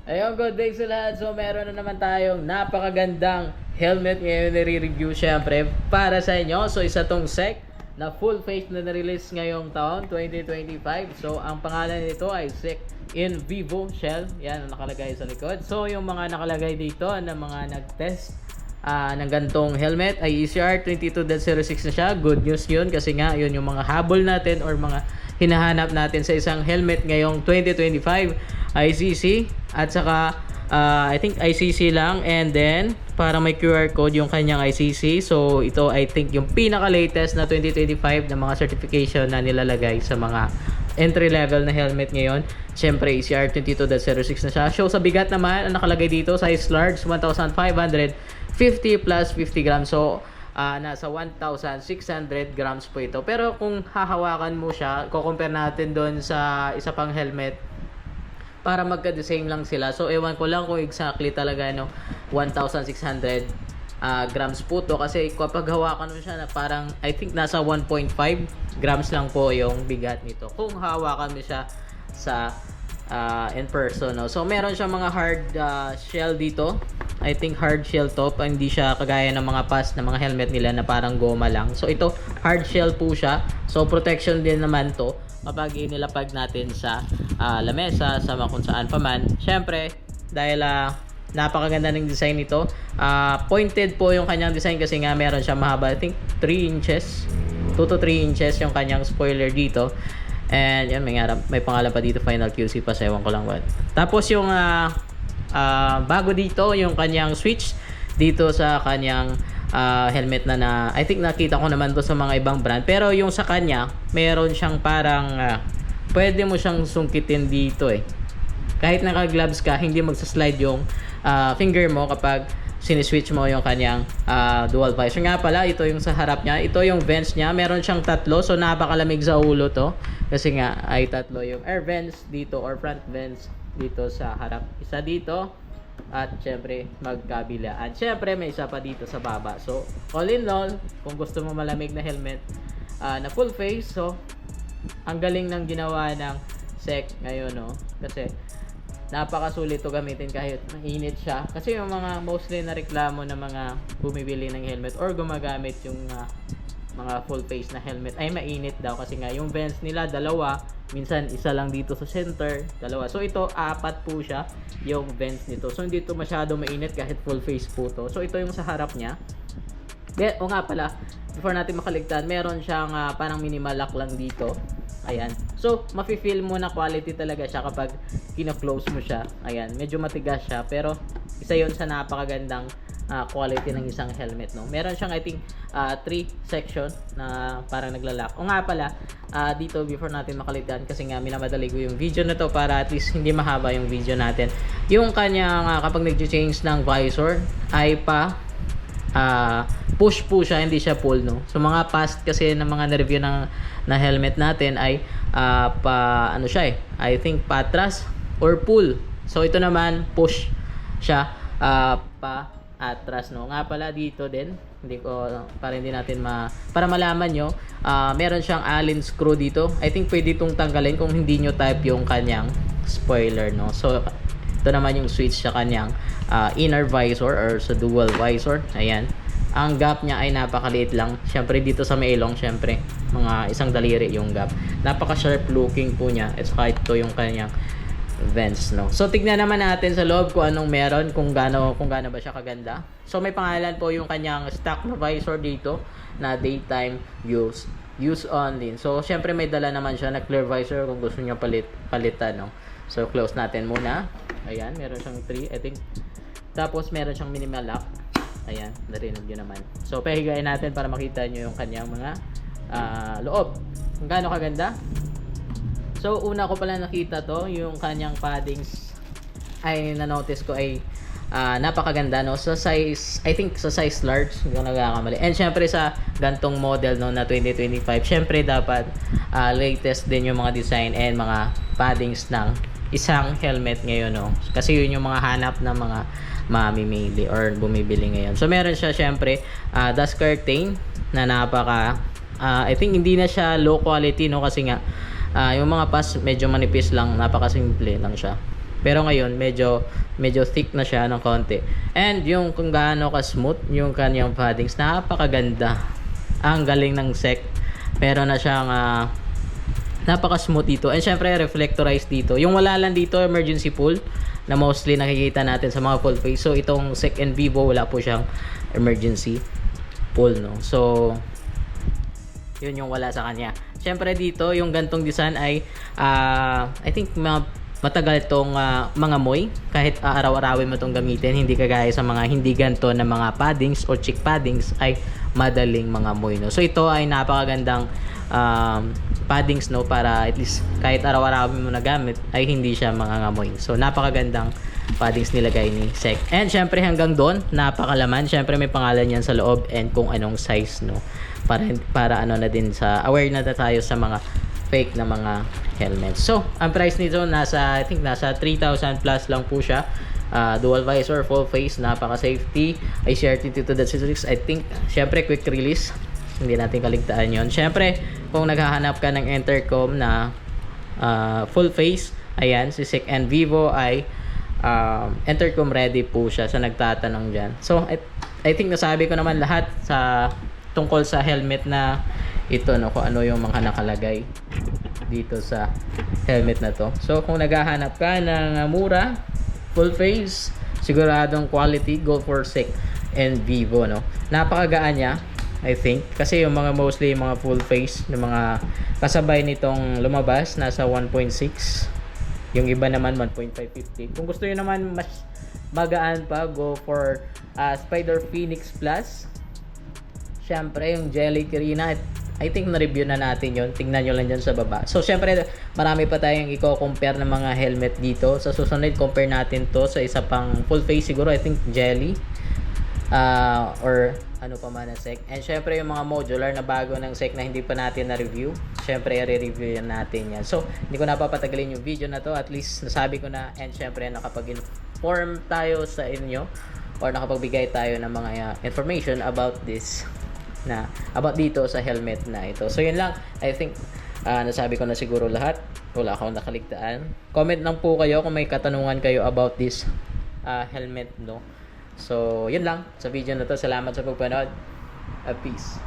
Ayun, good day sa lahat. So, meron na naman tayong napakagandang helmet ngayon na re-review syempre para sa inyo. So, isa tong SEC na full face na na-release ngayong taon, 2025. So, ang pangalan nito ay SEC in Vivo Shell. Yan ang nakalagay sa likod. So, yung mga nakalagay dito na mga nag-test ng gantong helmet ay ECR 22.06 na siya. Good news yun kasi nga yun yung mga habol natin or mga hinahanap natin sa isang helmet ngayong 2025. ICC at saka I think ICC lang, and then para may QR code yung kanyang ICC. So ito I think yung pinaka latest na 2025 na mga certification na nilalagay sa mga entry level na helmet ngayon. Syempre ECR 22.06 na siya. So sa bigat naman ang nakalagay dito, size large 1,550 plus 50 grams. So nasa 1,600 grams po ito. Pero kung hahawakan mo siya, ko-compare natin doon sa isa pang helmet para magka-the-same lang sila. So ewan ko lang kung exactly talaga 1,600 grams po to, kasi kapag hawakan mo siya na parang I think nasa 1.5 grams lang po yung bigat nito kung hawakan mo siya sa in person, no? So meron siya mga hard shell dito. I think hard shell to, hindi siya kagaya ng mga past na mga helmet nila na parang goma lang. So ito hard shell po siya. So protection din naman to kapag inilapag natin sa lamesa, sa kung saan pa man. Syempre dahil napakaganda ng design nito, pointed po yung kanyang design kasi nga meron siya mahaba, I think 3 inches, 2 to 3 inches yung kanyang spoiler dito. And yan, may pangalan pa dito, Final QC pa, ewan ko lang what. Tapos yung bago dito yung kanyang switch dito sa kanyang helmet na I think nakita ko naman to sa mga ibang brand, pero yung sa kanya meron siyang parang pwede mo siyang sungkitin dito kahit naka-gloves ka, hindi magsa-slide yung finger mo kapag siniswitch mo yung kanyang dual visor. Nga pala, ito yung sa harap niya, ito yung vents niya, meron siyang tatlo, so napakalamig sa ulo to kasi nga ay tatlo yung air vents dito or front vents dito sa harap, isa dito at syempre magkabila, at syempre may isa pa dito sa baba. So all in all, kung gusto mo malamig na helmet na full face, so ang galing ng ginawa ng SEC ngayon, no? Kasi napakasulit to gamitin kahit mainit siya, kasi yung mga mostly na reklamo ng mga bumibili ng helmet or gumagamit yung mga full face na helmet ay mainit daw kasi nga yung vents nila dalawa, minsan isa lang dito sa center, dalawa. So ito apat po siya yung vents nito, so hindi to masyado mainit kahit full face po to. So ito yung sa harap niya. O nga pala, before natin makaligtan, meron siyang parang minimal lock lang dito. Ayan. So, mafe-feel mo na quality talaga siya kapag kino-close mo siya. Ayan. Medyo matigas siya, pero isa yon sa napakagandang quality ng isang helmet, no? Meron siyang I think 3 section na parang nagla-lock. O nga pala, dito before natin makaligtan, kasi nga minamadali ko yung video na to para at least hindi mahaba yung video natin. Yung kanya kapag nag-change ng visor ay push po siya, hindi siya pull, no? So mga past kasi ng mga na-review na helmet natin ay ano siya I think patras or pull. So ito naman push siya pa atras, no? Nga pala dito din, hindi ko para hindi natin para malaman nyo, meron siyang Allen screw dito. I think pwede itong tanggalin kung hindi nyo type yung kanyang spoiler, no? So ito naman yung switch sa kanyang inner visor or sa dual visor. Ayan. Ang gap niya ay napakaliit lang. Syempre dito sa may ilong, syempre mga isang daliri yung gap. Napaka sharp looking po niya. It's kahit ito yung kanyang vents, no? So tignan naman natin sa loob kung anong meron, kung gaano ba siya kaganda. So may pangalan po yung kanyang stock na visor dito na daytime use only. So syempre may dala naman siya na clear visor kung gusto niyo palitan, no? So close natin muna. Ayan, meron siyang 3 I think. Tapos meron siyang minimal lock. Ayan, narinig nyo naman. So pahigayin natin para makita nyo yung kanyang mga loob, kung gaano kaganda. So una ko pala nakita to, yung kanyang paddings ay na-notice ko ay napakaganda, no? Sa size, I think sa size large, hindi ko nagkakamali. And syempre sa gantong model, no, na 2025, syempre dapat latest din yung mga design and mga paddings ng isang helmet ngayon, no? Kasi yun yung mga hanap ng mga mamimili or bumibili ngayon. So meron siya syempre dust curtain na napaka I think hindi na siya low quality, no, kasi nga yung mga pass medyo manipis lang, napaka simple lang siya. Pero ngayon, medyo thick na siya ng konti. And yung kung gaano ka-smooth yung kanyang paddings, napakaganda. Ang galing ng SEC. Meron na siyang napaka-smooth dito. And syempre, reflectorized dito. Yung wala lang dito, emergency pull, na mostly nakikita natin sa mga full face. So, itong SEC and Vivo, wala po siyang emergency pull, no? So, yun yung wala sa kanya. Syempre dito, yung gantong design ay I think matagal tong mga moy. Kahit araw-arawin mo tong gamitin, hindi kagaya sa mga hindi ganto na mga paddings or chick paddings ay madaling mga moy, no? So ito ay napakagandang paddings, no, para at least kahit araw-arawin mo na gamit ay hindi siya mangangamoy. So napakagandang paddings nilagay ni SEC. And syempre hanggang doon, napakalaman. Syempre may pangalan yan sa loob and kung anong size, no, para ano na din, sa aware na tayo sa mga fake na mga helmets. So ang price nito I think nasa 3,000 plus lang po siya. Dual visor, full face, napaka safety, ICR22.6. I think syempre quick release, hindi natin kaligtaan yon. Syempre kung naghahanap ka ng intercom na full face, ayan, si SEC and Vivo ay intercom ready po siya sa nagtatanong dyan. So I think nasabi ko naman lahat sa tungkol sa helmet na ito, no, kung ano yung mga nakalagay dito sa helmet na to. So kung naghahanap ka ng mura, full face, siguradong quality, go for SEC and Vivo, no. Napakagaan niya, I think, kasi yung mga mostly yung mga full face na mga kasabay nitong lumabas nasa 1.6, yung iba naman 1.550. Kung gusto niyo naman mas magaan pa, go for Spider Phoenix Plus. Syempre yung Jelly Karina, I think na-review na natin yon. Tingnan nyo lang dyan sa baba. So syempre marami pa tayong i-compare ng mga helmet dito. Sa susunod, compare natin to sa isa pang full face siguro, I think Jelly or ano pa man na SEC. And syempre yung mga modular na bago ng SEC na hindi pa natin na-review, syempre i-review natin yan. So hindi ko na papatagalin yung video na to, at least nasabi ko na. And syempre nakapag-inform tayo sa inyo or nakapagbigay tayo ng mga information about dito sa helmet na ito. So yun lang, I think nasabi ko na siguro lahat. Wala akong nakaligtaan. Comment lang po kayo kung may katanungan kayo about this helmet, no. So yun lang sa video na to. Salamat sa pagpanood. Peace.